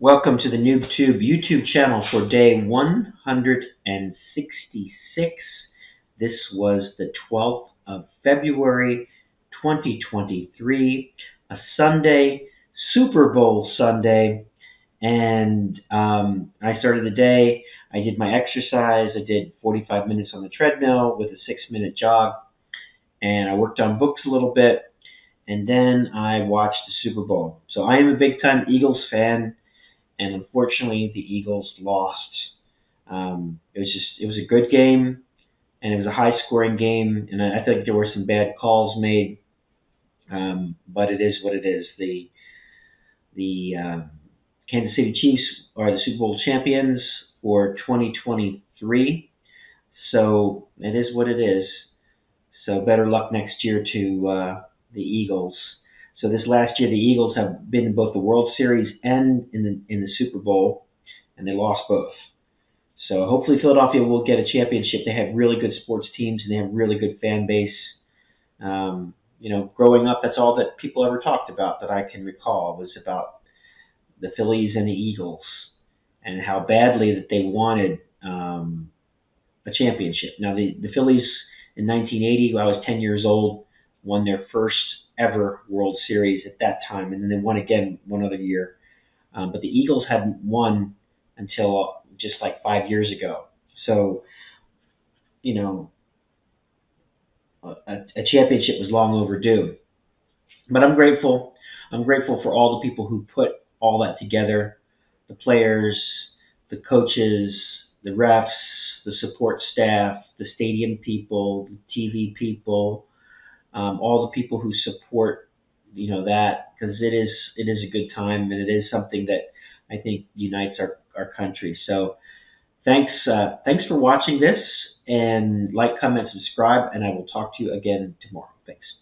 Welcome to the NoobTube YouTube channel for day 166. This was the 12th of February, 2023, a Sunday, Super Bowl Sunday, and I started the day. I did my exercise. I did 45 minutes on the treadmill with a 6-minute jog, and I worked on books a little bit, and then I watched the Super Bowl. So I am a big-time Eagles fan, and unfortunately, the Eagles lost. It was a good game, and it was a high-scoring game, and I think there were some bad calls made, but it is what it is. The Kansas City Chiefs are the Super Bowl champions for 2023, so it is what it is. So better luck next year to the Eagles. So this last year, the Eagles have been in both the World Series and in the Super Bowl, and they lost both. So hopefully Philadelphia will get a championship. They have really good sports teams, and they have really good fan base. Growing up, that's all that people ever talked about that I can recall was about the Phillies and the Eagles and how badly that they wanted a championship. Now, the Phillies in 1980, when I was 10 years old, won their first ever World Series at that time, and then they won again one other year. But the Eagles hadn't won until just like 5 years ago. So, you know, a championship was long overdue. But I'm grateful. I'm grateful for all the people who put all that together, the players, the coaches, the refs, the support staff, the stadium people, the TV people, all the people who support, that, because it is a good time, and it is something that I think unites our country. So thanks for watching this, and like, comment, subscribe, and I will talk to you again tomorrow. Thanks.